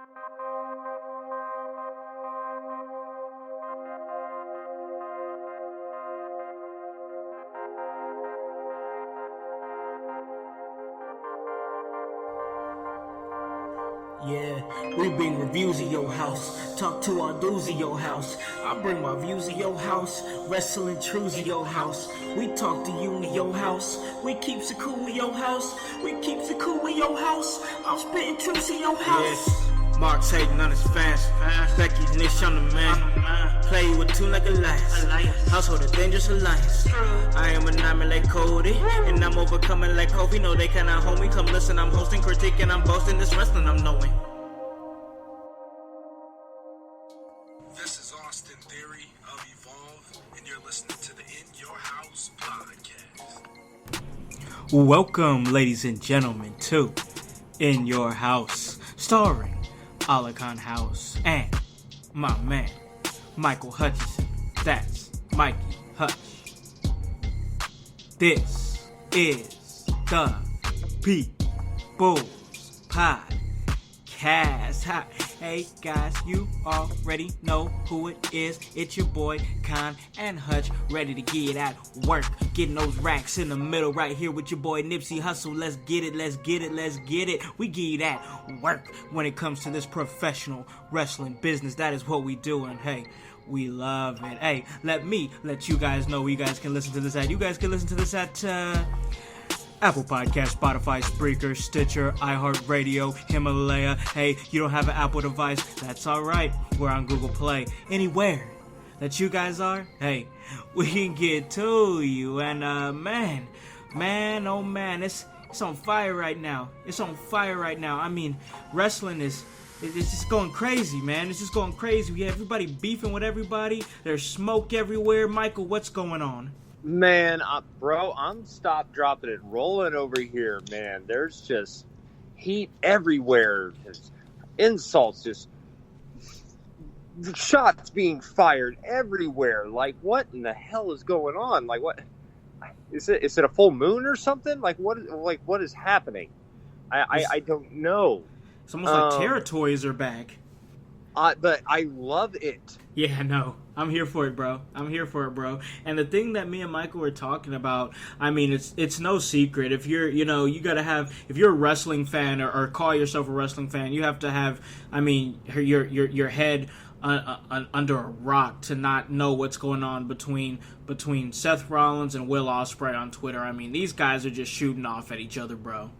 Yeah, we bring reviews of your house. Talk to our dudes of your house. I bring my views of your house. Wrestling truths of your house. We talk to you in your house. We keeps it cool in your house. We keeps it cool in your house. I'm spitting truths in your house. Yeah. Mark's hating on his fans. Becky's niche on the man. Play with two like a lion. Household a dangerous alliance. I am annihilate Cody, and I'm overcoming like Kobe. No, they cannot hold me. Come listen, I'm hosting, critiquing, I'm boasting. This wrestling I'm knowing. This is Austin Theory of Evolve, and you're listening to the In Your House podcast. Welcome, ladies and gentlemen, to In Your House, starring Alakan House and my man, Michael Hutchison. That's Mikey Hutch. This is the People's Podcast. Hi. Hey guys, you already know who it is. It's your boy Con and Hutch, ready to get at work, getting those racks in the middle right here with your boy Nipsey Hussle. Let's get it, let's get it, let's get it. We get at work when it comes to this professional wrestling business. That is what we do, and hey, we love it. Hey, let you guys know where you guys can listen to this at. You guys can listen to this at Apple Podcast, Spotify, Spreaker, Stitcher, iHeartRadio, Himalaya. Hey, you don't have an Apple device? That's alright. We're on Google Play. Anywhere that you guys are, hey, we can get to you. And man, oh man, it's on fire right now. It's on fire right now. I mean, wrestling it's just going crazy, man. It's just going crazy. We have everybody beefing with everybody. There's smoke everywhere. Michael, what's going on? Man, bro, I'm stop, dropping, and rolling over here, man. There's just heat everywhere. There's insults, just shots being fired everywhere. Like, what in the hell is going on? Like, what is it? Is it a full moon or something? Like, what is happening? I don't know. It's almost like territories are back. But I love it. Yeah, no, I'm here for it, bro. I'm here for it, bro. And the thing that me and Michael were talking about, I mean, it's no secret. If you're, you gotta have, if you're a wrestling fan or call yourself a wrestling fan, you have to have, I mean, your head under a rock to not know what's going on between Seth Rollins and Will Ospreay on Twitter. I mean, these guys are just shooting off at each other, bro.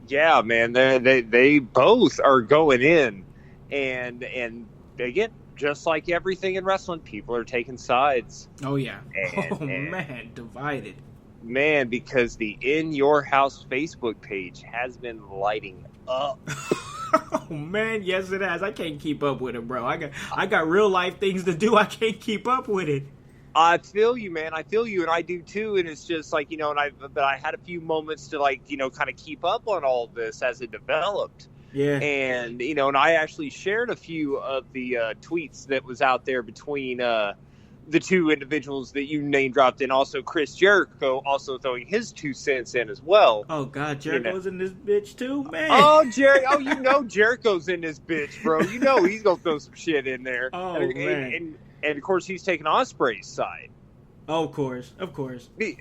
Yeah, man, they both are going in. And again, just like everything in wrestling, people are taking sides. Oh, yeah. Man, divided. Man, because the In Your House Facebook page has been lighting up. Oh, man, yes, it has. I can't keep up with it, bro. I got real life things to do. I can't keep up with it. I feel you, man. I feel you, and I do too. And it's just like, but I had a few moments to kind of keep up on all of this as it developed. Yeah. And, and I actually shared a few of the tweets that was out there between the two individuals that you name dropped, and also Chris Jericho also throwing his 2 cents in as well. Oh, God, Jericho's in this bitch too, man. Oh, Jericho's in this bitch, bro. You know he's going to throw some shit in there. Oh, man. And, of course, he's taking Ospreay's side. Oh, of course.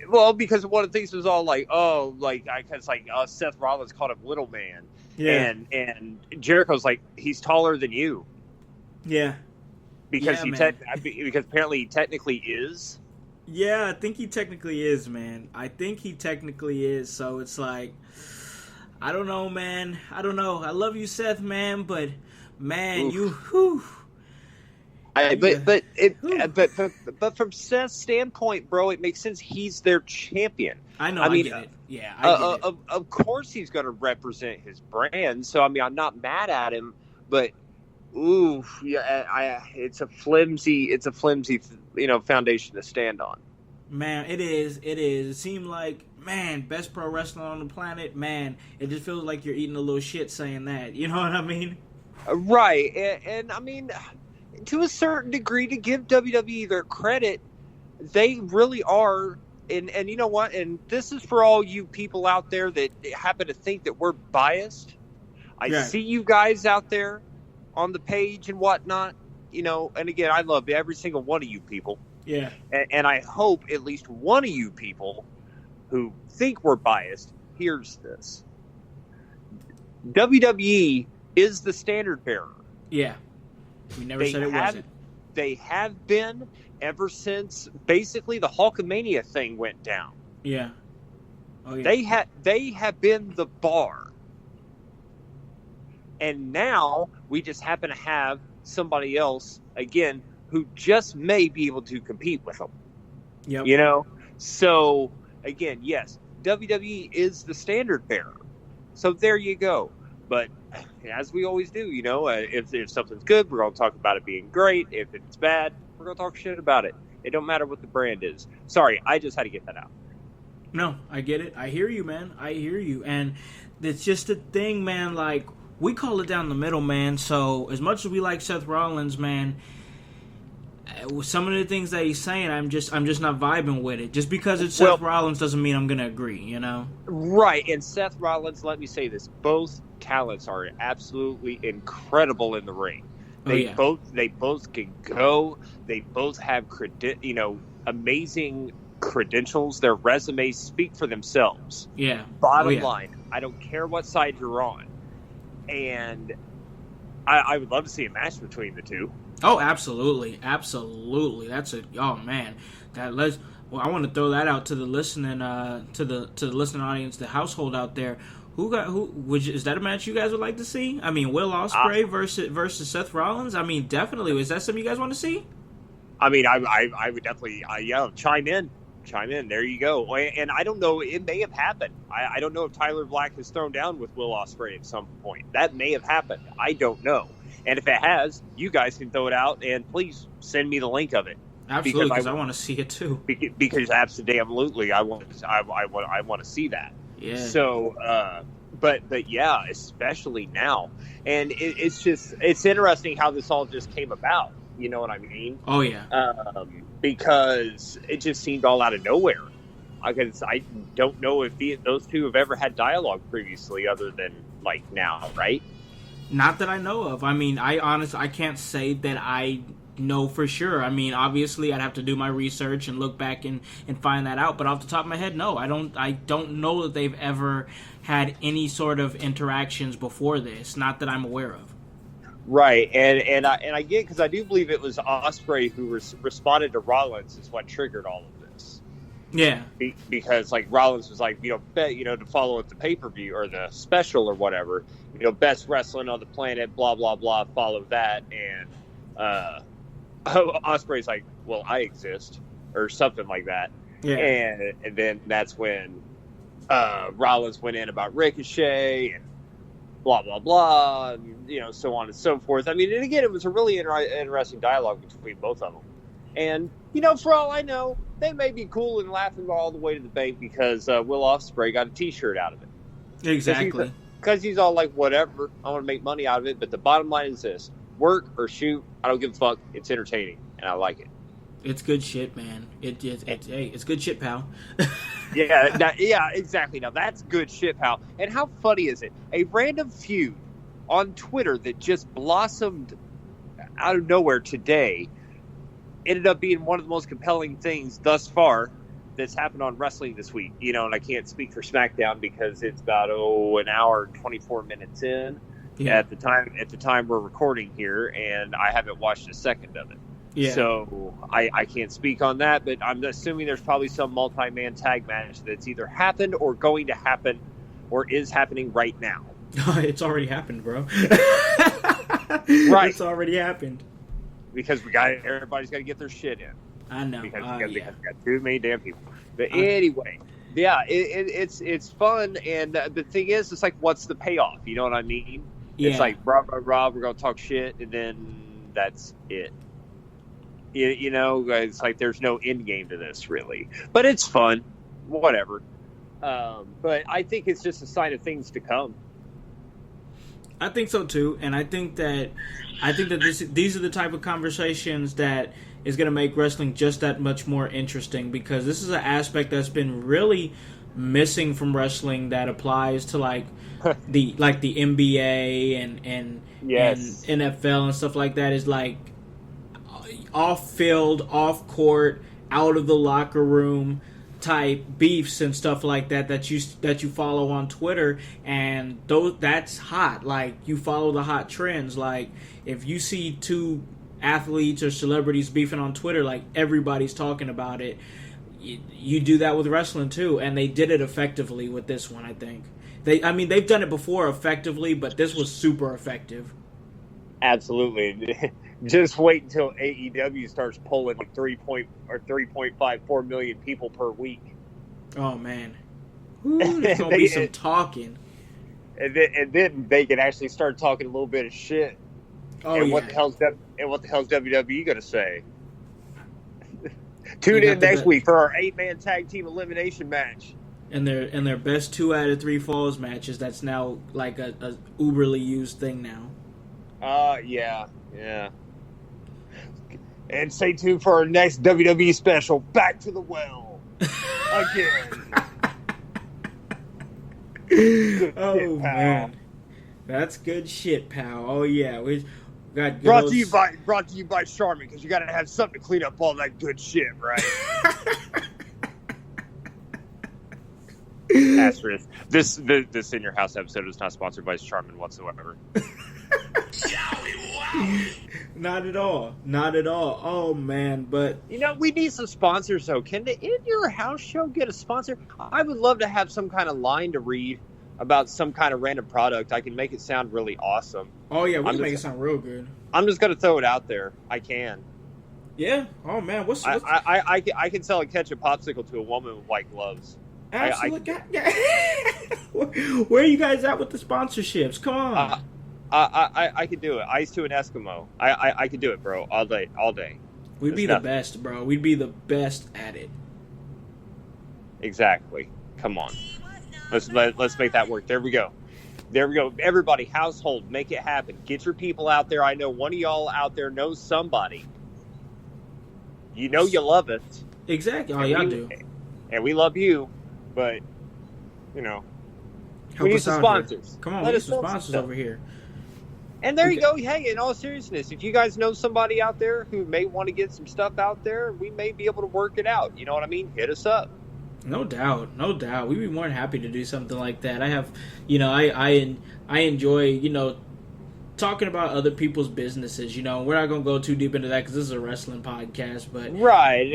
Well, because one of the things was all Seth Rollins called him little man. Yeah. And Jericho's like, he's taller than you. Yeah. Because because apparently he technically is. Yeah, I think he technically is, man. So it's like, I don't know, man. I don't know. I love you, Seth, man, but man, Oof. But from Seth's standpoint, bro, it makes sense. He's their champion. I know. I get it. Yeah, I get it. Of course, he's going to represent his brand. So I mean, I'm not mad at him, but it's a flimsy, foundation to stand on. Man, it is. It seemed like, man, best pro wrestler on the planet. Man, it just feels like you're eating a little shit saying that. You know what I mean? Right, and I mean, to a certain degree, to give WWE their credit, they really are. And you know what? And this is for all you people out there that happen to think that we're biased. I see you guys out there. on the page and whatnot, and again, I love every single one of you people. Yeah. And I hope at least one of you people who think we're biased hears this. WWE is the standard bearer. Yeah. We never said it wasn't. They have been ever since basically the Hulkamania thing went down. Yeah. Oh, yeah. They have been the bar. And now we just happen to have somebody else, again, who just may be able to compete with them. Yep. So, again, yes, WWE is the standard bearer. So there you go. But as we always do, if something's good, we're going to talk about it being great. If it's bad, we're going to talk shit about it. It don't matter what the brand is. Sorry, I just had to get that out. No, I get it. I hear you, man. I hear you. And it's just a thing, man, like, we call it down the middle, man. So as much as we like Seth Rollins, man, some of the things that he's saying, I'm just not vibing with it. Just because it's Seth Rollins doesn't mean I'm going to agree, Right. And Seth Rollins, let me say this, both talents are absolutely incredible in the ring. They both can go. They both have amazing credentials. Their resumes speak for themselves. Yeah. Bottom line, I don't care what side you're on. And I would love to see a match between the two. Oh, absolutely. Absolutely. That's man. I want to throw that out to the listening to the listening audience, the household out there. Is that a match you guys would like to see? I mean, Will Ospreay versus Seth Rollins? I mean, definitely. Is that something you guys want to see? I mean, I would definitely chime in. There you go. And I don't know, it may have happened. I don't know if Tyler Black has thrown down with Will Ospreay at some point. That may have happened. I don't know. And if it has, you guys can throw it out and please send me the link of it. Absolutely, because I want to see it too. Because absolutely, I want to see that. Yeah. So, but yeah, especially now, and it's interesting how this all just came about. You know what I mean? Oh yeah. Because it just seemed all out of nowhere. I don't know if those two have ever had dialogue previously, other than like now, right? Not that I know of. I mean, I can't say that I know for sure. I mean, obviously, I'd have to do my research and look back and find that out. But off the top of my head, no, I don't know that they've ever had any sort of interactions before this. Not that I'm aware of. Right, and I get, because I do believe it was Ospreay who responded to Rollins is what triggered all of this. Yeah, because like Rollins was like, to follow at the pay-per-view or the special or whatever, best wrestling on the planet, blah blah blah, follow that, and Ospreay's like, well, I exist, or something like that. Yeah, and then that's when Rollins went in about Ricochet and blah blah blah, and, so on and so forth. I mean, and again, it was a really interesting dialogue between both of them. And for all I know, they may be cool and laughing all the way to the bank because Will Ospreay got a T-shirt out of it. Exactly. Because he's all like, whatever, I want to make money out of it. But the bottom line is this: work or shoot, I don't give a fuck. It's entertaining, and I like it. It's good shit, man. It's good shit, pal. Yeah, exactly. Now that's good shit, pal. And how funny is it? A random feud on Twitter that just blossomed out of nowhere today ended up being one of the most compelling things thus far that's happened on wrestling this week. And I can't speak for SmackDown because it's about an hour and 24 minutes in at the time we're recording here, and I haven't watched a second of it. Yeah. So I can't speak on that, but I'm assuming there's probably some multi-man tag match that's either happened or going to happen or is happening right now. It's already happened, bro. Right. It's already happened. Because everybody's got to get their shit in. I know. Because we got too many damn people. But anyway, yeah, it's fun, and the thing is, it's like, what's the payoff? You know what I mean? Yeah. It's like, rah, rah, rah, we're going to talk shit, and then that's it. It's like there's no end game to this, really. But it's fun. Whatever. But I think it's just a sign of things to come. I think so, too. And I think that these are the type of conversations that is going to make wrestling just that much more interesting, because this is an aspect that's been really missing from wrestling that applies to like the NBA and Yes. and NFL and stuff like that is like off field, off court, out of the locker room type beefs and stuff like that you follow on Twitter, and that's hot. Like, you follow the hot trends. Like, if you see two athletes or celebrities beefing on Twitter, like, everybody's talking about it. You do that with wrestling too, and they did it effectively with this one. I think they've done it before effectively, but this was super effective. Absolutely. Just wait until AEW starts pulling like 3.54 million people per week. Oh man, there's gonna be some talking, and then they can actually start talking a little bit of shit. Oh, and yeah. what the hell's WWE gonna say? Tune in next week for our 8-man tag team elimination match. And their best 2 out of 3 falls matches. That's now like a uberly used thing now. Yeah. And stay tuned for our next WWE special, Back to the Well. Again. Oh, shit, man. That's good shit, pal. Oh, yeah. We got brought to you by Charmin, because you got to have something to clean up all that good shit, right? Asterisk. This In Your House episode is not sponsored by Charmin whatsoever. Not at all. Oh, man. But We need some sponsors, though. Can the In Your House show get a sponsor? I would love to have some kind of line to read about some kind of random product. I can make it sound really awesome. Oh, yeah, we can make it sound real good. I'm just going to throw it out there. I can. Yeah. Oh, man. What's I can sell a ketchup popsicle to a woman with white gloves. Absolutely. Where are you guys at with the sponsorships? Come on. I could do it. Ice to an Eskimo. I could do it, bro. All day. We'd be the best, bro. We'd be the best at it. Exactly. Come on. Let's make that work. There we go. Everybody, household, make it happen. Get your people out there. I know one of y'all out there knows somebody. You know you love us. Exactly. Oh, y'all do. And we love you, but we need some sponsors. Come on, we need some sponsors over here. And there you go. Hey, in all seriousness, if you guys know somebody out there who may want to get some stuff out there, we may be able to work it out. You know what I mean? Hit us up. No doubt. We'd be more than happy to do something like that. I have, I enjoy, talking about other people's businesses. We're not gonna go too deep into that because this is a wrestling podcast. But right,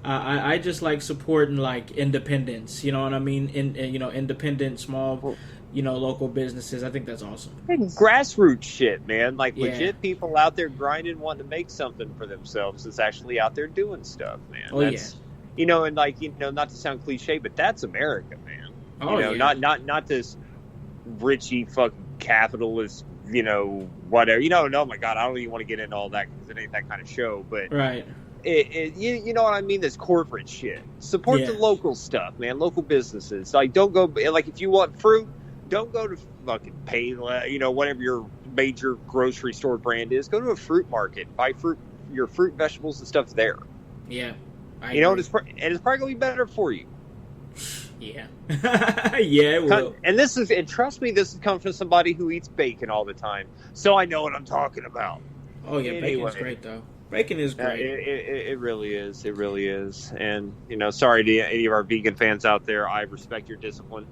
I just like supporting like independence. You know what I mean? Independent, small, local businesses. I think that's awesome. And grassroots shit, man. Like legit people out there grinding, wanting to make something for themselves. That's actually out there doing stuff, man. Oh, that's, and like not to sound cliche, but that's America, man. Oh, not this richy fucking capitalist, whatever. Oh my God, I don't even want to get into all that because it ain't that kind of show. But right. You know what I mean? This corporate shit. Support the local stuff, man. Local businesses. Like, don't go. Like, if you want fruit, don't go to fucking whatever your major grocery store brand is. Go to a fruit market. Buy your fruit, vegetables, and stuff there. Yeah. And it's probably gonna be better for you. Yeah. Yeah, it will. And trust me, this is coming from somebody who eats bacon all the time, so I know what I'm talking about. Oh yeah, bacon's great though. Bacon is great. It really is. It really is. And sorry to any of our vegan fans out there. I respect your discipline.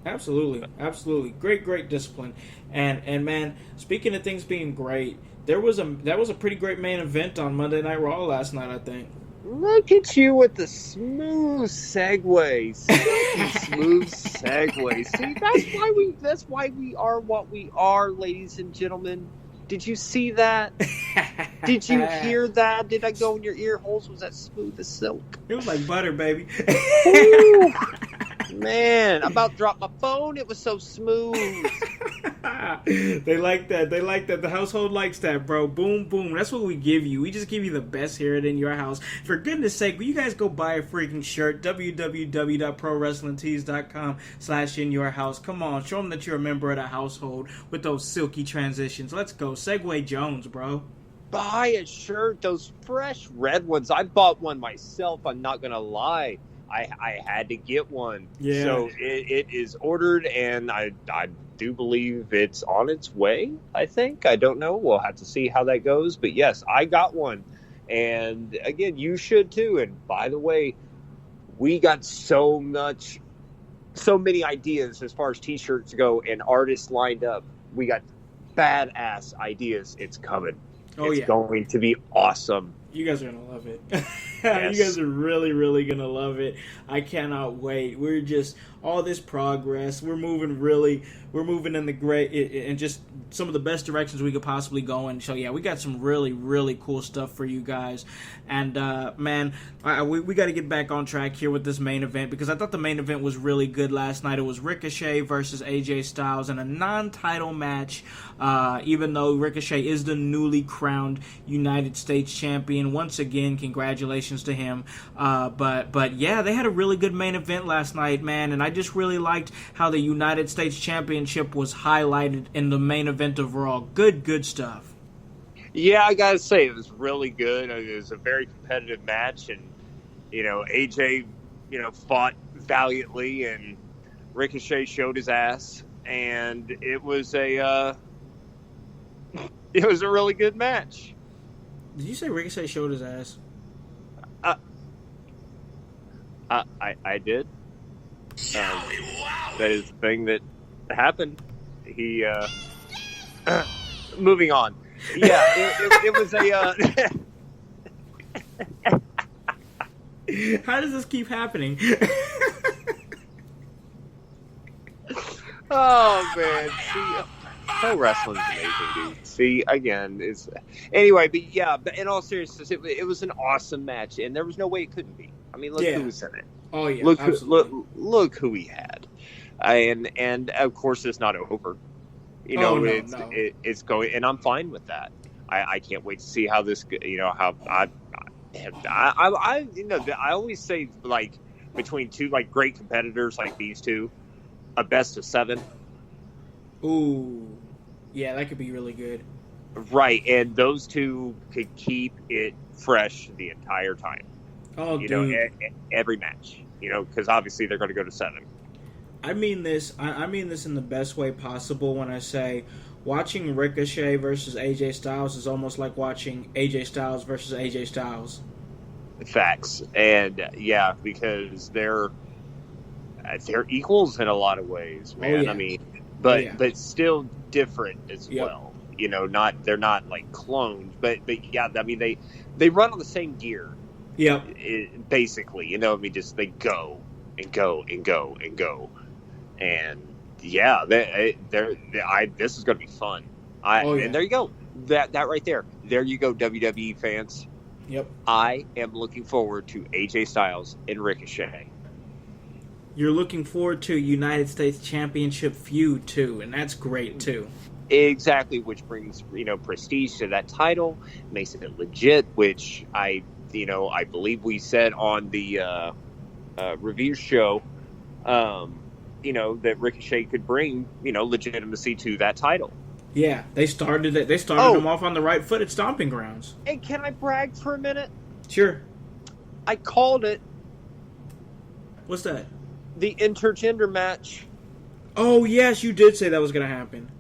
Absolutely, great discipline. And man, speaking of things being great, that was a pretty great main event on Monday Night Raw last night, I think. Look at you with the smooth segues. Smooth segues. See, that's why we are what we are, ladies and gentlemen. Did you see that? Did you hear that? Did I go in your ear holes? Was that smooth as silk? It was like butter, baby. Ooh, man, I about dropped my phone. It was so smooth. They like that. The household likes that, bro. Boom, boom. That's what we give you. We just give you the best here at In Your House. For goodness sake, will you guys go buy a freaking shirt? www.prowrestlingtees.com/inyourhouse. Come on, show them that you're a member of the household with those silky transitions. Let's go. Segway Jones, bro. Buy a shirt. Those fresh red ones. I bought one myself. I'm not going to lie. I had to get one. Yeah. So it is ordered, and I do believe it's on its way, I think. I don't know. We'll have to see how that goes. But yes, I got one. And again, you should too. And by the way, we got so many ideas as far as t-shirts go and artists lined up. We got badass ideas. It's coming. It's going to be awesome. You guys are going to love it. Yes. You guys are really, really going to love it. I cannot wait. We're just, all this progress, we're moving in the great, in just some of the best directions we could possibly go in. So, yeah, we got some really, really cool stuff for you guys. And, man, we got to get back on track here with this main event, because I thought the main event was really good last night. It was Ricochet versus AJ Styles in a non-title match, even though Ricochet is the newly crowned United States champion. Once again, congratulations to him. But yeah, they had a really good main event last night, man, and I just really liked how the United States Championship was highlighted in the main event of Raw. Good stuff. Yeah, I gotta say, it was really good. It was a very competitive match, and AJ fought valiantly, and Ricochet showed his ass, and it was a really good match. Did you say Ricochet showed his ass? I did. That is the thing that happened. He moving on. Yeah, it was a. How does this keep happening? Oh man, see, pro wrestling's amazing, dude. See, again, anyway, but yeah, but in all seriousness, it was an awesome match, and there was no way it couldn't be. I mean, look who was in it. Oh yeah, look who he had, and of course it's not over. It's going, and I'm fine with that. I can't wait to see how this. How I always say, like, between two like great competitors like these two, a best of 7. Ooh, yeah, that could be really good. Right, and those two could keep it fresh the entire time. Oh, dude. Every match, because obviously they're going to go to 7. I mean this in the best way possible when I say watching Ricochet versus AJ Styles is almost like watching AJ Styles versus AJ Styles. Facts. And yeah, because they're equals in a lot in man. Oh, yeah. I mean, but still different as well. They're not like cloned, but yeah, I mean they run on the same gear. Yep. Basically, just they go and go and go and go, and yeah, this is going to be fun. And there you go. That right there. There you go, WWE fans. Yep. I am looking forward to AJ Styles and Ricochet. You're looking forward to United States Championship feud too, and that's great too. Exactly, which brings prestige to that title, makes it legit. Which I believe we said on the review show, that Ricochet could bring legitimacy to that title. Yeah, they started it. They started them off on the right foot at Stomping Grounds. And can I brag for a minute? Sure. I called it. What's that? The intergender match. Oh, yes, you did say that was going to happen.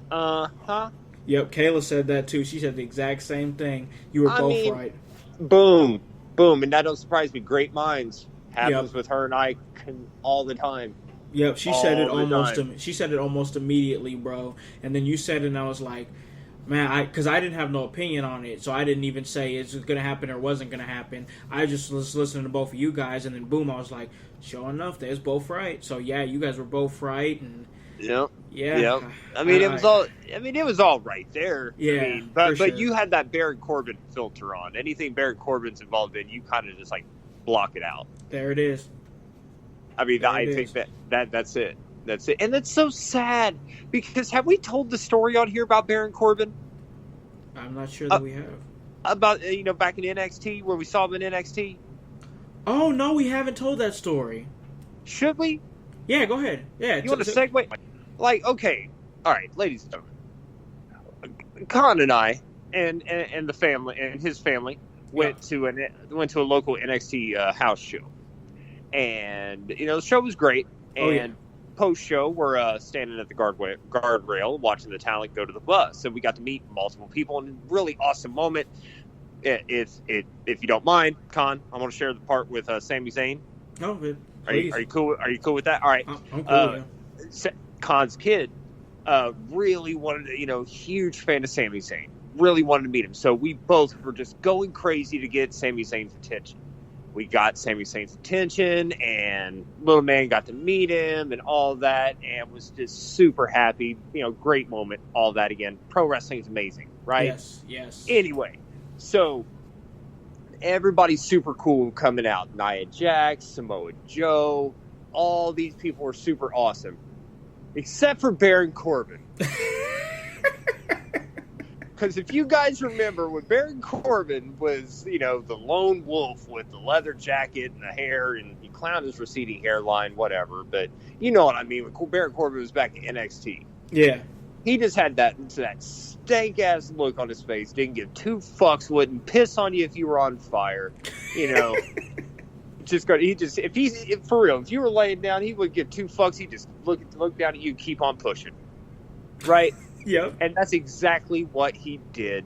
Uh-huh. Yep, Kayla said that too. She said the exact same thing. You were both right. Boom. And that don't surprise me. Great minds. Happens with her and I all the time. Yep, she said it almost immediately, bro. And then you said it, and I was like, man, because I didn't have no opinion on it, so I didn't even say it's going to happen or wasn't going to happen. I just was listening to both of you guys, and then boom, I was like, sure enough, they was both right. So yeah, you guys were both right, and yep. Yeah. I mean, it was all right there. Yeah, but you had that Baron Corbin filter on. Anything Baron Corbin's involved in, you kind of just like block it out. There it is. I mean, I think that's it. That's it. And that's so sad, because have we told the story on here about Baron Corbin? I'm not sure that we have. About, back in NXT, where we saw him in NXT? Oh, no, we haven't told that story. Should we? Yeah, go ahead. Yeah. You want to segue? Like, okay. All right, ladies and gentlemen. Khan and I and the family and his family went to a local NXT house show. And, the show was great. And post-show, we're standing at the guardrail watching the talent go to the bus. And we got to meet multiple people in a really awesome moment. If you don't mind, Con, I'm going to share the part with Sami Zayn. Oh, good. Are you cool? Are you cool with that? All right. I'm cool. Con's kid really wanted to, huge fan of Sami Zayn. Really wanted to meet him. So we both were just going crazy to get Sami Zayn's attention. We got Sami Zayn's attention, and little man got to meet him and all that, and was just super happy. Great moment. All that again. Pro wrestling is amazing, right? Yes. Anyway, so everybody's super cool coming out. Nia Jax, Samoa Joe, all these people were super awesome, except for Baron Corbin. Because if you guys remember, when Baron Corbin was, the lone wolf with the leather jacket and the hair, and he clowned his receding hairline, whatever. But you know what I mean. When Baron Corbin was back in NXT, he just had that stank ass look on his face. Didn't give two fucks. Wouldn't piss on you if you were on fire. For real, if you were laying down, he wouldn't give two fucks. He'd just look down at you, and keep on pushing, right? Yep. And that's exactly what he did.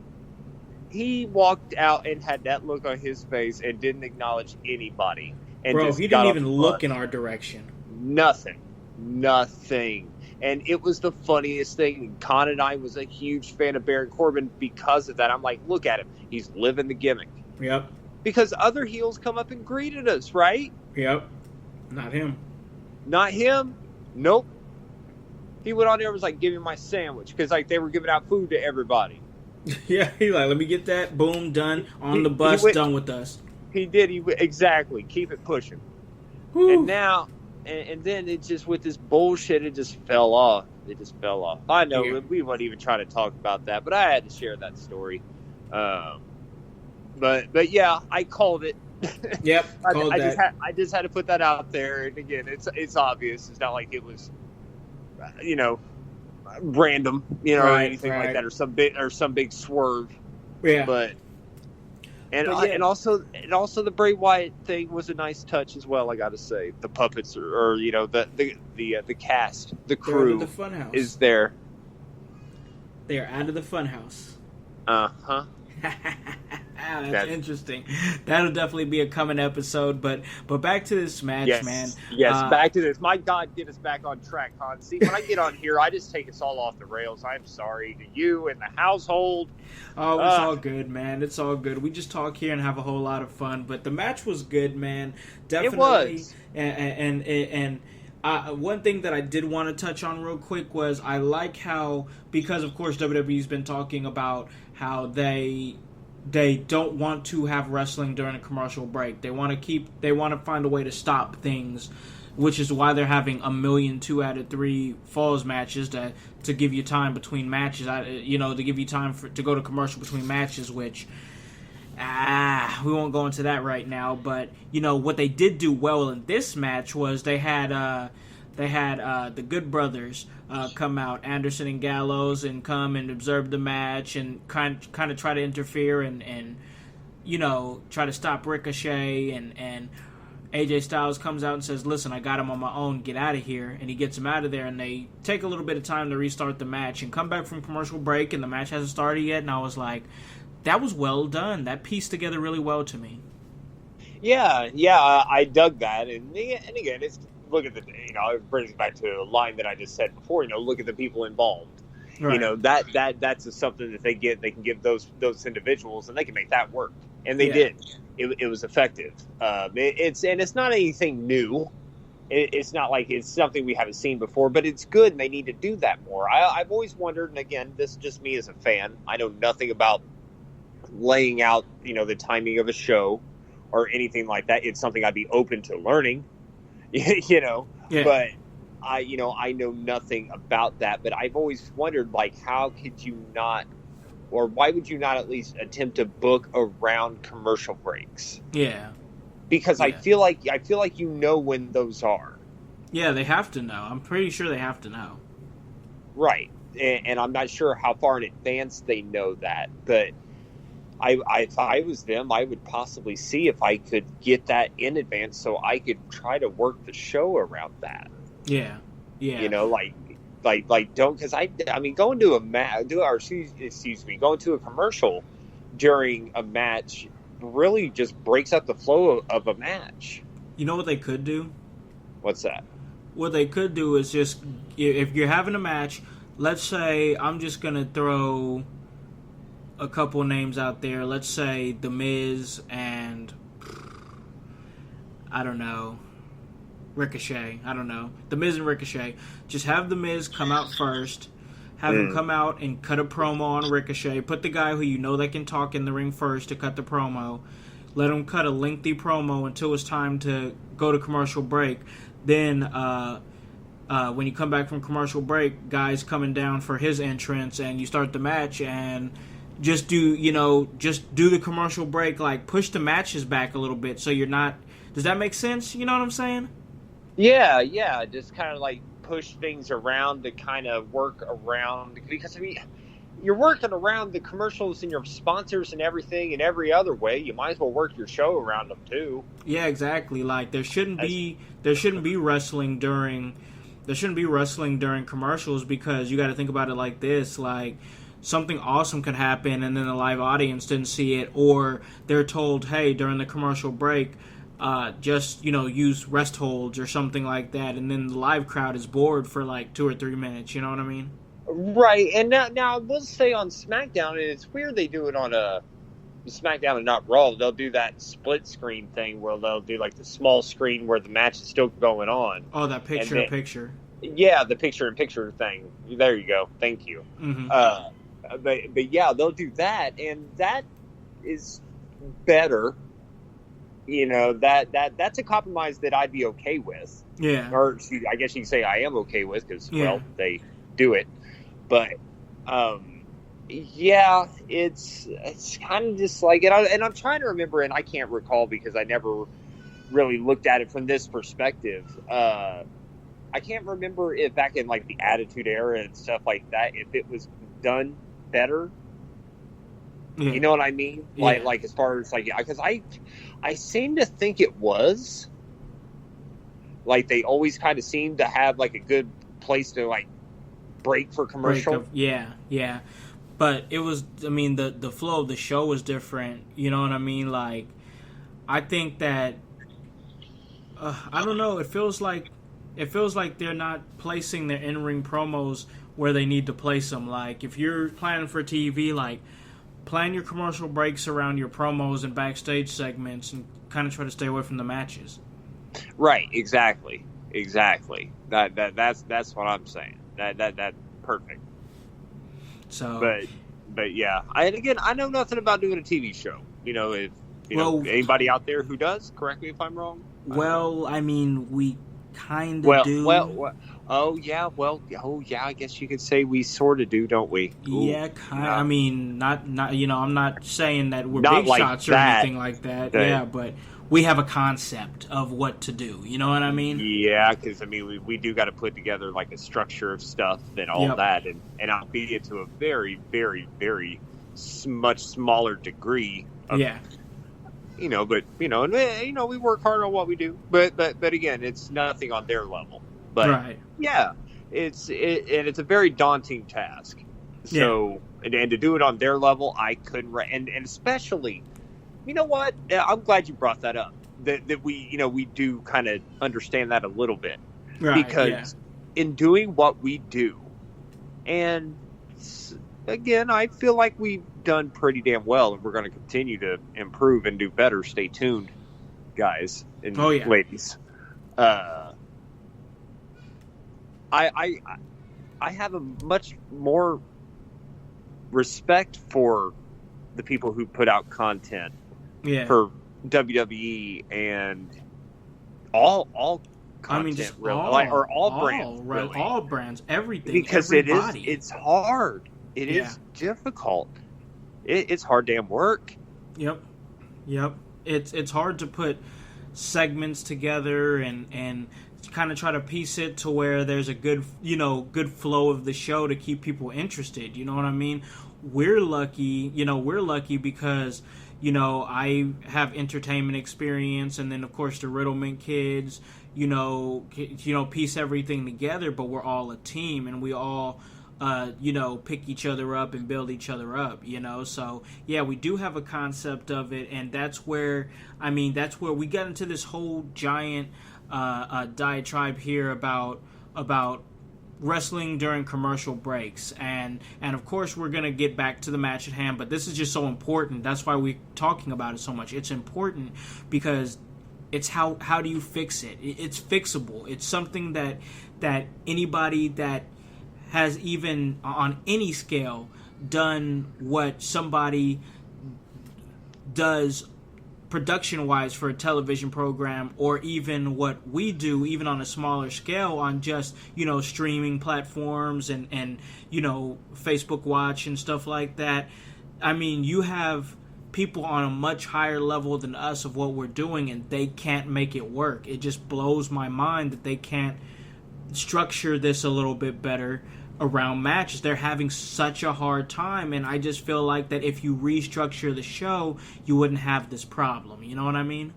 He walked out and had that look on his face and didn't acknowledge anybody. And bro, just he didn't even look in our direction. Nothing. And it was the funniest thing. Con and I was a huge fan of Baron Corbin because of that. I'm like, look at him. He's living the gimmick. Yep. Because other heels come up and greeted us, right? Yep. Not him. Not him? Nope. He went on there and was like, give me my sandwich. Because they were giving out food to everybody. Yeah, he let me get that. Boom, done. On the bus, done with us. He did. Exactly. Keep it pushing. Woo. And now, and then it just, with this bullshit, it just fell off. I know we weren't even trying to talk about that, but I had to share that story. But yeah, I called it. Yep, I just had to put that out there. And again, it's obvious. It's not like it was, random, or anything like that, or some big swerve. Yeah. But also the Bray Wyatt thing was a nice touch as well. I got to say, the puppets or the cast, the crew the funhouse. is there. They are out of the funhouse. That's interesting. That'll definitely be a coming episode. But back to this match, man. Yes, back to this. My God, get us back on track, Con. See, when I get on here, I just take us all off the rails. I'm sorry to you and the household. Oh, it's all good, man. It's all good. We just talk here and have a whole lot of fun. But the match was good, man. Definitely. It was. And one thing that I did want to touch on real quick was I like how, because of course WWE's been talking about how they don't want to have wrestling during a commercial break. They want to find a way to stop things, which is why they're having 1,000,000 2 out of 3 falls matches to give you time between matches. To give you time to go to commercial between matches, which we won't go into that right now. But what they did do well in this match was they had the Good Brothers come out, Anderson and Gallows, and come and observe the match and kind of try to interfere and try to stop Ricochet, and AJ Styles comes out and says, listen, I got him on my own, get out of here, and he gets him out of there, and they take a little bit of time to restart the match and come back from commercial break, and the match hasn't started yet, and I was like, that was well done. That pieced together really well to me. Yeah, I dug that, and again, it's look at it brings back to a line that I just said before. Look at the people involved. Right. That's something that they can give those individuals, and they can make that work, and they did. It was effective. It's not anything new. It's not like it's something we haven't seen before, but it's good, and they need to do that more. I've always wondered, and again, this is just me as a fan. I know nothing about laying out the timing of a show or anything like that. It's something I'd be open to learning. But I know nothing about that, but I've always wondered, how could you not, or why would you not at least attempt to book around commercial breaks? Yeah. Because I feel like when those are. Yeah, they have to know. I'm pretty sure they have to know. Right. And I'm not sure how far in advance they know that, but if I was them, I would possibly see if I could get that in advance so I could try to work the show around that. Yeah. You know, don't, because I mean, going to a match, going to a commercial during a match really just breaks up the flow of a match. You know what they could do? What's that? What they could do is just, if you're having a match, let's say, I'm just going to throw a couple names out there. Let's say The Miz and, I don't know, Ricochet. I don't know. The Miz and Ricochet. Just have The Miz come out first. Have him come out and cut a promo on Ricochet. Put the guy who you know that can talk in the ring first to cut the promo. Let him cut a lengthy promo until it's time to go to commercial break. Then, when you come back from commercial break, guys coming down for his entrance, and you start the match, and just do the commercial break, like push the matches back a little bit so you're not. Does that make sense? You know what I'm saying? Yeah, just kind of like push things around to kind of work around, because I mean, you're working around the commercials and your sponsors and everything in every other way. You might as well work your show around them too. Yeah, exactly. Like there shouldn't be wrestling during commercials, because you got to think about it like this: like something awesome could happen and then the live audience didn't see it, or they're told, hey, during the commercial break, just use rest holds or something like that, and then the live crowd is bored for like 2 or 3 minutes. You know what I mean? Right. And now we'll say on SmackDown, and it's weird they do it on SmackDown and not Raw. They'll do that split screen thing where they'll do like the small screen where the match is still going on. Oh, that picture-in-picture. Yeah, the picture-in-picture thing. There you go. Thank you. Mm-hmm. But yeah, they'll do that, and that is better. You know, that's a compromise that I'd be okay with. Yeah. Or I guess you can say I am okay with, because, well, they do it. But, yeah, it's kind of just like, and I'm trying to remember, and I can't recall because I never really looked at it from this perspective. I can't remember if back in, like, the Attitude Era and stuff like that, if it was done better. Yeah. You know what I mean? Yeah. Like as far as, like, because I seem to think it was. Like, they always kind of seem to have, like, a good place to, like, break for commercial. Yeah. But it was, I mean, the flow of the show was different. You know what I mean? Like, I think that, I don't know, it feels like they're not placing their in-ring promos where they need to place them. Like, if you're planning for TV, like, plan your commercial breaks around your promos and backstage segments, and kind of try to stay away from the matches. Right, exactly. That's what I'm saying. That perfect. So, but yeah, I know nothing about doing a TV show. You know, if anybody out there who does, correct me if I'm wrong. Well, I mean, we kind of do. I guess you could say we sort of do, don't we? Yeah, kind of. I mean, not. I'm not saying that we're not big like shots or that. anything like that. Yeah, but we have a concept of what to do. You know what I mean? Yeah, because I mean, we do got to put together like a structure of stuff and all that, and albeit to a very, very, very much smaller degree. You know, but we work hard on what we do. But again, it's nothing on their level. But right. Yeah, it's a very daunting task. So and to do it on their level, I couldn't. And especially, you know what? I'm glad you brought that up. That we do kind of understand that a little bit, right, because in doing what we do, and again, I feel like we've done pretty damn well, and we're going to continue to improve and do better. Stay tuned, guys and ladies. I have a much more respect for the people who put out content for WWE and all content, I mean, just really, all brands, really. All brands, everything, because everybody. It's hard. It is difficult. It's hard damn work. Yep. It's hard to put segments together and kind of try to piece it to where there's a good flow of the show to keep people interested. You know what I mean? We're lucky because, I have entertainment experience, and then of course the Riddleman kids, piece everything together, but we're all a team, and we all pick each other up and build each other up, so yeah, we do have a concept of it, and that's where we got into this whole giant diatribe here about wrestling during commercial breaks, and of course we're gonna get back to the match at hand, but this is just so important. That's why we're talking about it so much. It's important because it's how do you fix it? It's fixable. It's something that anybody that has even on any scale done what somebody does production-wise for a television program, or even what we do, even on a smaller scale, on just, streaming platforms and Facebook Watch and stuff like that. I mean, you have people on a much higher level than us of what we're doing, and they can't make it work. It just blows my mind that they can't structure this a little bit better around matches. They're having such a hard time, and I just feel like that if you restructure the show, you wouldn't have this problem. You know what I mean?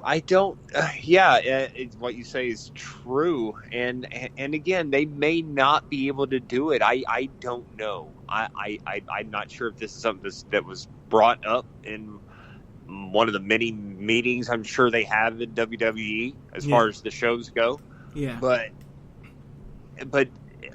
I don't. Yeah, what you say is true, and again, they may not be able to do it. I don't know. I'm not sure if this is something that was brought up in one of the many meetings I'm sure they have in WWE as far as the shows go. Yeah, but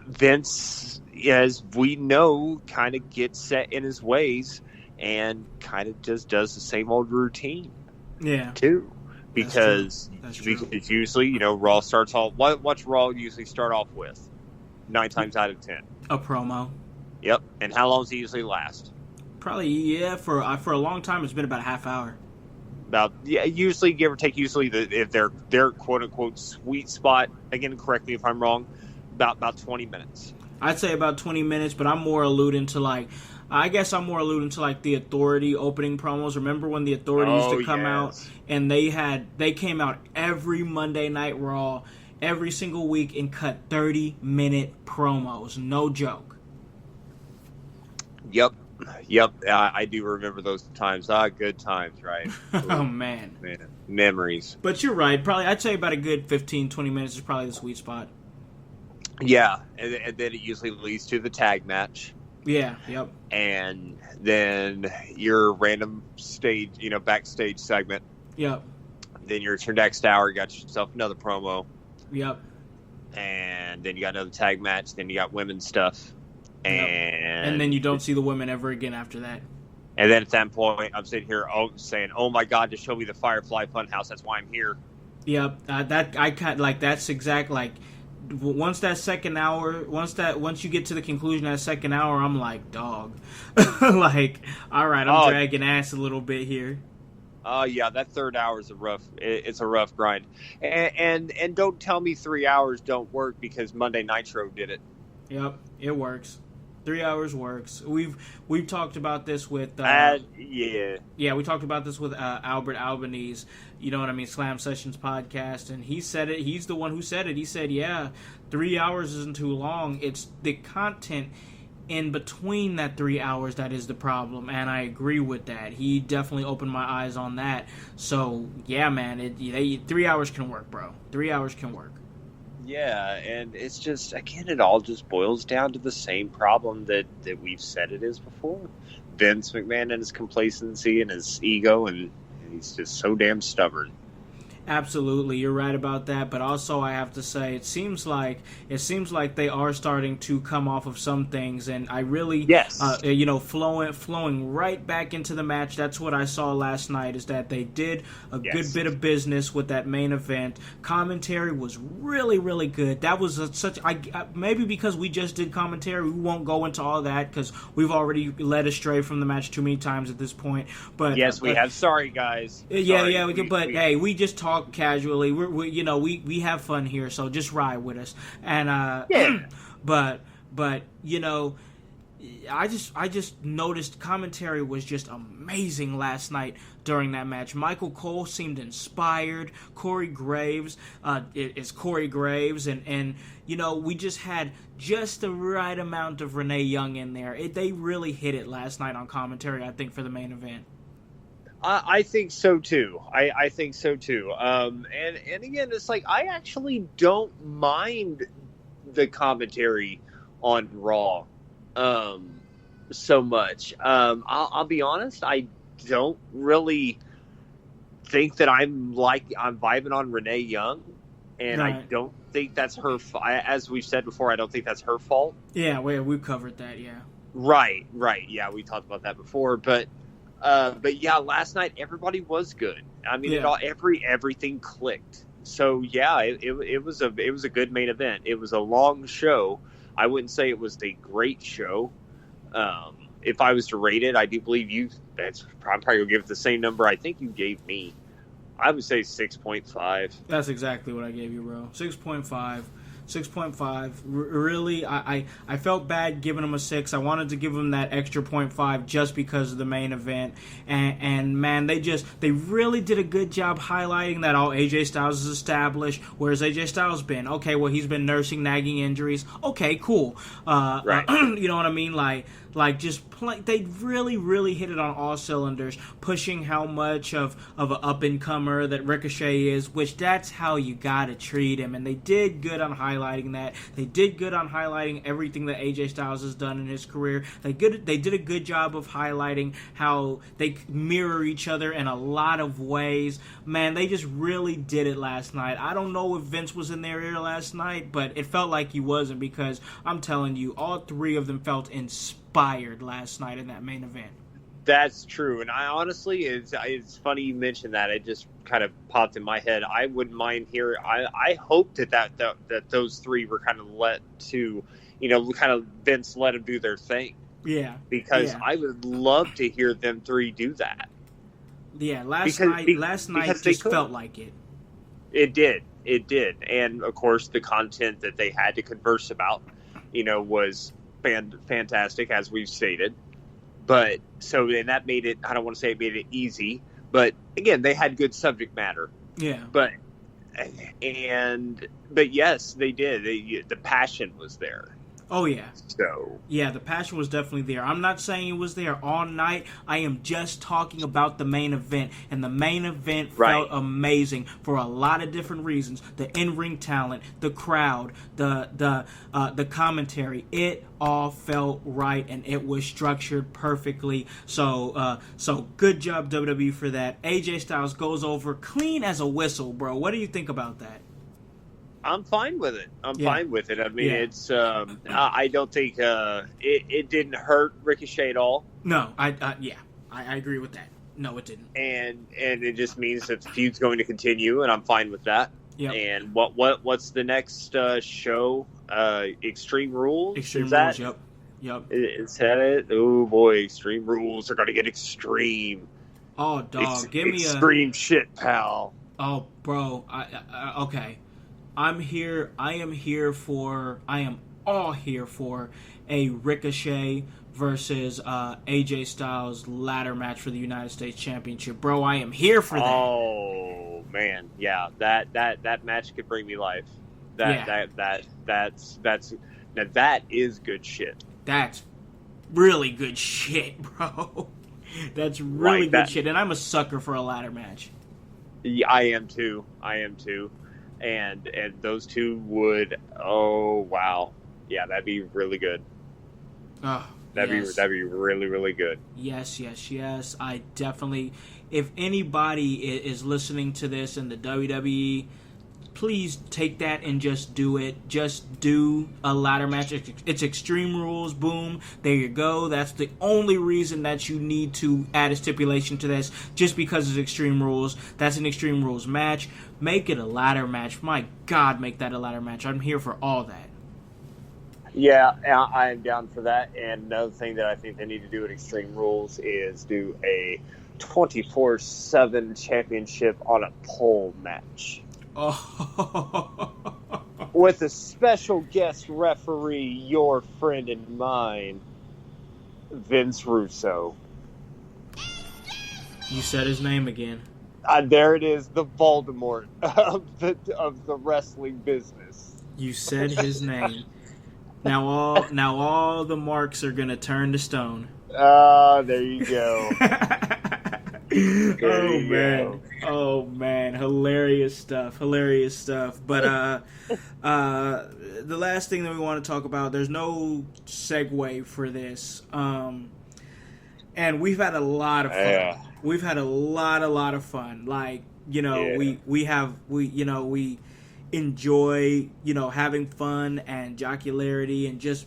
Vince, as we know, kind of gets set in his ways and kind of just does the same old routine. Yeah, too, because That's true. It's usually, Raw starts off. What's Raw usually start off with? 9 times out of 10, a promo. Yep. And how long does it usually last? Probably for a long time. It's been about a half hour. Usually give or take. Usually, if their quote unquote sweet spot. Again, correct me if I'm wrong. About 20 minutes. I'd say about 20 minutes, but I'm more alluding to the Authority opening promos. Remember when the Authority used to come out, and they came out every Monday Night Raw, every single week, and cut 30-minute promos. No joke. Yep. I do remember those times. Good times, right? Oh, man. Memories. But you're right. Probably, I'd say about a good 15, 20 minutes is probably the sweet spot. Yeah, and then it usually leads to the tag match. Yeah, yep. And then your random stage, backstage segment. Yep. Then your next hour, you got yourself another promo. Yep. And then you got another tag match. Then you got women's stuff. And then you don't see the women ever again after that. And then at that point, I'm sitting here saying, "Oh my God, to show me the Firefly Funhouse. That's why I'm here." Yep. That's exact like. Once that second hour, once you get to the conclusion of that second hour, I'm like, dog, like, all right, I'm dragging ass a little bit here. Yeah, that third hour is it's a rough grind, and don't tell me 3 hours don't work, because Monday Nitro did it. Yep, it works. 3 hours works. We've talked about this with we talked about this with Albert Albanese, you know what I mean, Slam Sessions podcast, and he said it. He's the one who said it. He said, yeah, 3 hours isn't too long. It's the content in between that 3 hours that is the problem, and I agree with that. He definitely opened my eyes on that. So yeah, man, 3 hours can work, bro. 3 hours can work. Yeah, and it's just, again, it all just boils down to the same problem that we've said it is before. Vince McMahon and his complacency and his ego, and he's just so damn stubborn. Absolutely, you're right about that. But also, I have to say, it seems like they are starting to come off of some things, and I really, flowing right back into the match. That's what I saw last night. Is that they did a good bit of business with that main event. Commentary was really, really good. That was maybe because we just did commentary, we won't go into all that because we've already led astray from the match too many times at this point. But yes, we have. Sorry, guys. Yeah, hey, we just talk casually. We have fun here, so just ride with us. And but I just noticed commentary was just amazing last night during that match. Michael Cole seemed inspired. Corey Graves is Corey Graves, and we just had just the right amount of Renee Young in there. They really hit it last night on commentary, I think, for the main event. I think so too. I think so too. And again, it's like I actually don't mind the commentary on Raw so much. I'll be honest. I don't really think that I'm vibing on Renee Young, and Right. I don't think that's her. As we've said before, I don't think that's her fault. Yeah, we've covered that. Yeah. Right. Yeah, we talked about that before, but yeah, last night everybody was good. I mean, Yeah. everything clicked. So yeah, it was a good main event. It was a long show. I wouldn't say it was a great show. If I was to rate it, I do believe I'm probably gonna give it the same number I think you gave me. I would say 6.5. That's exactly what I gave you, bro. 6.5. 6.5. Really, I felt bad giving him a 6. I wanted to give him that extra 0.5 just because of the main event. And man, they really did a good job highlighting that all AJ Styles is established. Where's AJ Styles been? Okay, well, he's been nursing nagging injuries. Okay, cool. Right. You know what I mean? They really hit it on all cylinders, pushing how much of an up-and-comer that Ricochet is, which that's how you gotta treat him, and they did good on highlighting that. They did good on highlighting everything that AJ Styles has done in his career. They did a good job of highlighting how they mirror each other in a lot of ways. Man, they just really did it last night. I don't know if Vince was in their ear last night, but it felt like he wasn't, because I'm telling you, all three of them felt inspired last night in that main event. That's true, and I honestly, it's funny you mentioned that. It just kind of popped in my head. I wouldn't mind hearing. I hope that those three were kind of let to, kind of Vince let them do their thing. Yeah, because yeah. I would love to hear them three do that. Yeah, last night just felt like it. It did, and of course the content that they had to converse about, was fantastic, as we've stated. But and that made it, I don't want to say it made it easy, but again, they had good subject matter. Yeah. But yes, they did. The passion was there. Oh, yeah. So. Yeah, the passion was definitely there. I'm not saying it was there all night. I am just talking about the main event. And the main event felt amazing for a lot of different reasons. The in-ring talent, the crowd, the commentary. It all felt right, and it was structured perfectly. So good job, WWE, for that. AJ Styles goes over clean as a whistle, bro. What do you think about that? I'm fine with it. I mean, it's. I don't think it didn't hurt Ricochet at all. No, I agree with that. No, it didn't. And it just means that the feud's going to continue, and I'm fine with that. Yep. And what's the next show? Extreme Rules. Extreme Rules. Yep. Is that it? Oh boy, Extreme Rules are going to get extreme. Oh dog, give me extreme shit, pal. Oh, bro. Okay. I am all here for a Ricochet versus AJ Styles ladder match for the United States Championship. Bro, I am here for that. Oh man, yeah. That match could bring me life. That is good shit. That's really good shit, bro. That's really good shit. And I'm a sucker for a ladder match. Yeah, I am too. And those two would, oh wow, yeah, that'd be really good. Oh, that'd be really, really good. Yes. I definitely. If anybody is listening to this in the WWE, please take that and just do it. Just do a ladder match. It's Extreme Rules. Boom. There you go. That's the only reason that you need to add a stipulation to this. Just because it's Extreme Rules. That's an Extreme Rules match. Make it a ladder match. My God, make that a ladder match. I'm here for all that. Yeah, I am down for that. And another thing that I think they need to do at Extreme Rules is do a 24/7 championship on a pole match. Oh. With a special guest referee, your friend and mine, Vince Russo. You said his name again. There it is, the Voldemort of the wrestling business. You said his name. Now all the marks are gonna turn to stone. There you go. Oh man, hilarious stuff. But the last thing that we want to talk about, there's no segue for this. And we've had a lot of fun. Yeah. We've had a lot of fun. Like, we enjoy, having fun and jocularity and just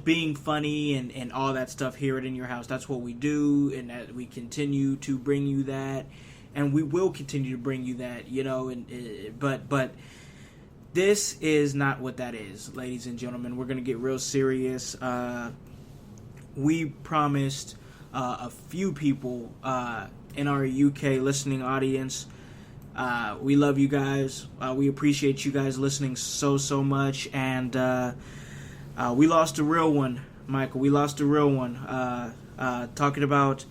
being funny and all that stuff here at In Your House. That's what we do, and that we continue to bring you that, and we will continue to bring you that, but this is not what that is, ladies and gentlemen. We're going to get real serious. We promised a few people in our UK listening audience. We love you guys. We appreciate you guys listening so much, and we lost a real one, Michael. We lost a real one. Talking about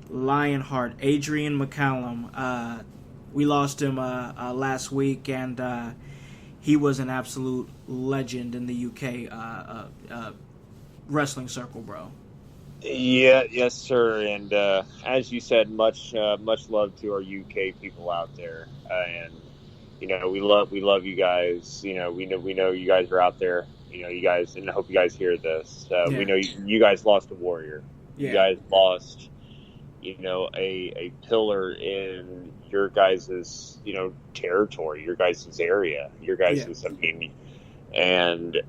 Lionheart, Adrian McCallum. We lost him last week, and he was an absolute legend in the UK wrestling circle, bro. Yeah, yes, sir. And as you said, much love to our UK people out there. And we love you guys. We know you guys are out there. You guys, and I hope you guys hear this. We know you guys lost a warrior. Yeah. You guys lost, a pillar in your guys' territory, your guys' area, your guys' and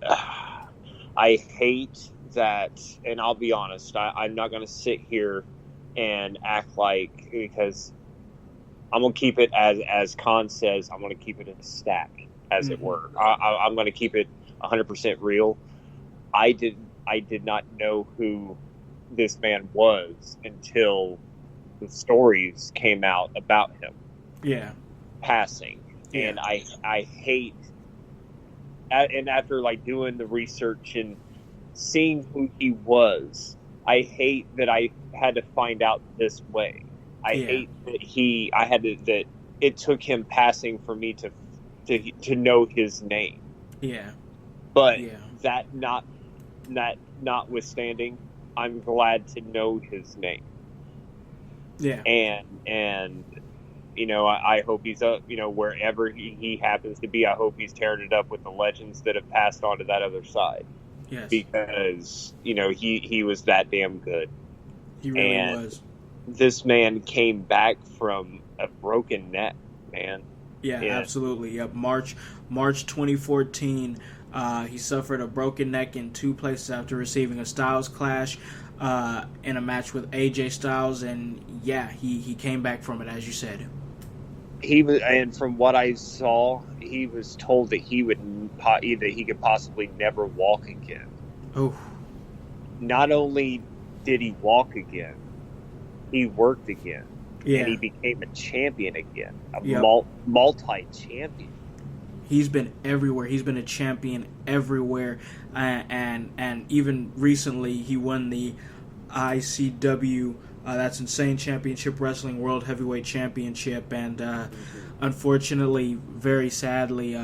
I hate that. And I'll be honest, I'm not going to sit here and act like, because I'm going to keep it as Khan says, I'm going to keep it in a stack, as it were. I'm going to keep it 100% real. I did not know who this man was until the stories came out about him. Yeah. Passing. Yeah. And I hate, and after like doing the research and seeing who he was, I hate that I had to find out this way. I hate that that it took him passing for me to know his name. Yeah. But that notwithstanding, I'm glad to know his name. Yeah. And I hope he's up, wherever he happens to be. I hope he's tearing it up with the legends that have passed on to that other side. Yes. Because, he was that damn good. He really was. This man came back from a broken neck, man. Yeah, absolutely. Yep. March 2014, he suffered a broken neck in 2 places after receiving a Styles Clash in a match with AJ Styles, and he came back from it, as you said. He was, and from what I saw, he was told that he could possibly never walk again. Oh. Not only did he walk again, he worked again. Yeah. And he became a champion again. Multi-champion. He's been everywhere. He's been a champion everywhere. And even recently, he won the ICW, that's Insane Championship Wrestling World Heavyweight Championship. And unfortunately, very sadly,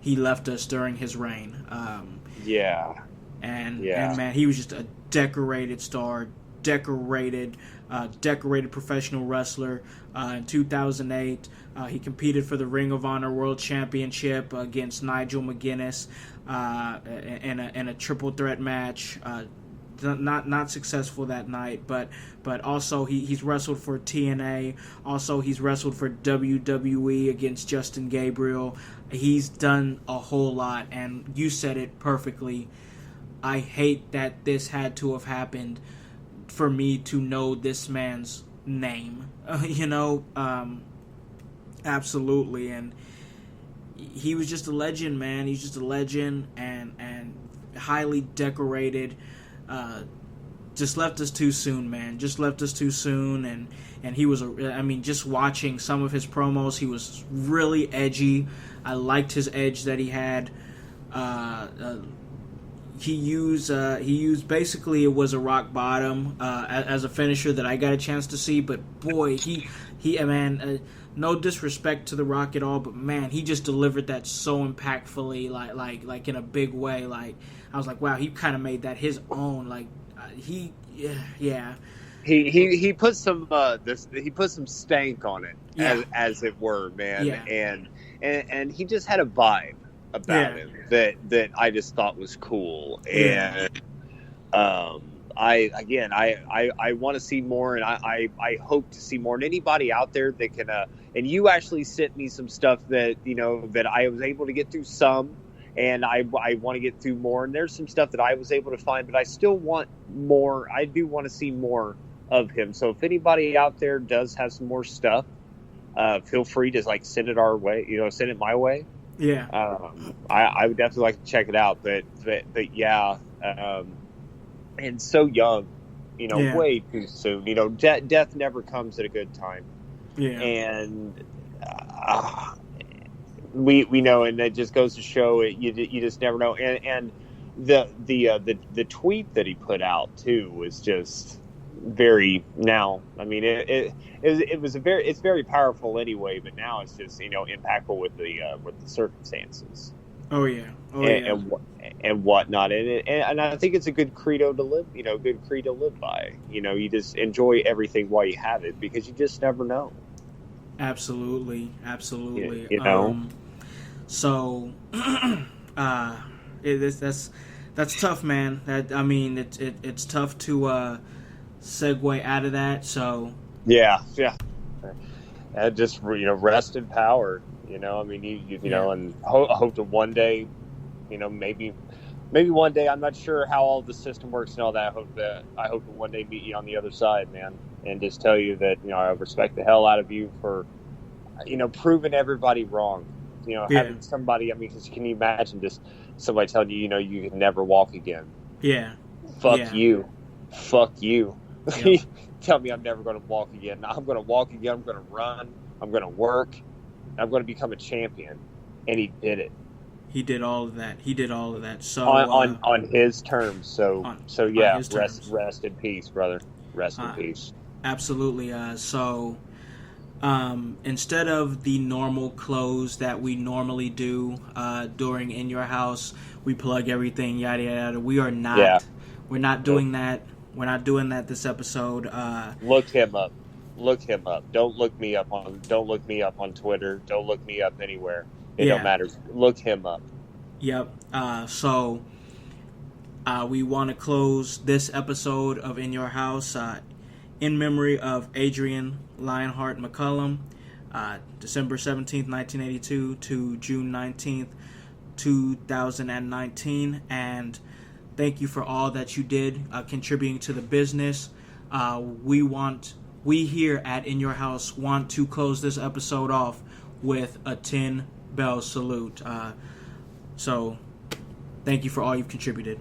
he left us during his reign. And man, he was just a decorated star, decorated professional wrestler. In 2008, he competed for the Ring of Honor World Championship against Nigel McGuinness in a triple threat match. Not successful that night, but also he's wrestled for TNA. Also, he's wrestled for WWE against Justin Gabriel. He's done a whole lot, and you said it perfectly. I hate that this had to have happened for me to know this man's name. Absolutely. And he was just a legend, man. He's just a legend and highly decorated. Just left us too soon, man. Just left us too soon. And he was, just watching some of his promos, he was really edgy. I liked his edge that he had. he used basically it was a rock bottom as a finisher that I got a chance to see. But boy, man, no disrespect to The Rock at all, but man, he just delivered that so impactfully, like in a big way. Like I was like, wow, he kind of made that his own. Like yeah. He put some he put some stank on it, as it were, man. Yeah. And he just had a vibe about him that I just thought was cool. And I want to see more, and I hope to see more. And anybody out there that can and you actually sent me some stuff that that I was able to get through some, and I want to get through more. And there's some stuff that I was able to find, but I still want more. I do want to see more of him. So if anybody out there does have some more stuff, feel free to send it our way. Send it my way. Yeah. I would definitely like to check it out. But yeah. And so young, way too soon. Death never comes at a good time. Yeah. And we know, and it just goes to show it. You just never know. And the tweet that he put out too was just very. Now, I mean, it's very powerful anyway. But now it's just impactful with the circumstances. Oh yeah. And whatnot, and I think it's a good credo to live. Good credo to live by. You just enjoy everything while you have it, because you just never know. Absolutely. So, that's tough, man. It's tough to segue out of that. So yeah. And just rest in power. I mean, you know, and hope to one day, maybe one day. I'm not sure how all the system works and all that. I hope to one day meet you on the other side, man, and just tell you that I respect the hell out of you for proving everybody wrong. Having somebody. I mean, because can you imagine just somebody telling you you can never walk again? Yeah. Fuck you. Yep. Tell me I'm never going to walk again. I'm going to walk again. I'm going to run. I'm going to work. I'm going to become a champion. And he did it. He did all of that. So on his terms. So yeah. Rest in peace, brother. Rest in peace. Absolutely. So instead of the normal close that we normally do during In Your House, we plug everything, yada yada. We are not. Yeah. We're not doing that. We're not doing that this episode. Look him up. Don't look me up on Twitter. Don't look me up anywhere. It don't matter. Look him up. Yep. So we want to close this episode of In Your House in memory of Adrian Lionheart McCullum, December 17th, 1982 to June 19th, 2019. And thank you for all that you did contributing to the business. We here at In Your House want to close this episode off with a 10-bell salute. So thank you for all you've contributed.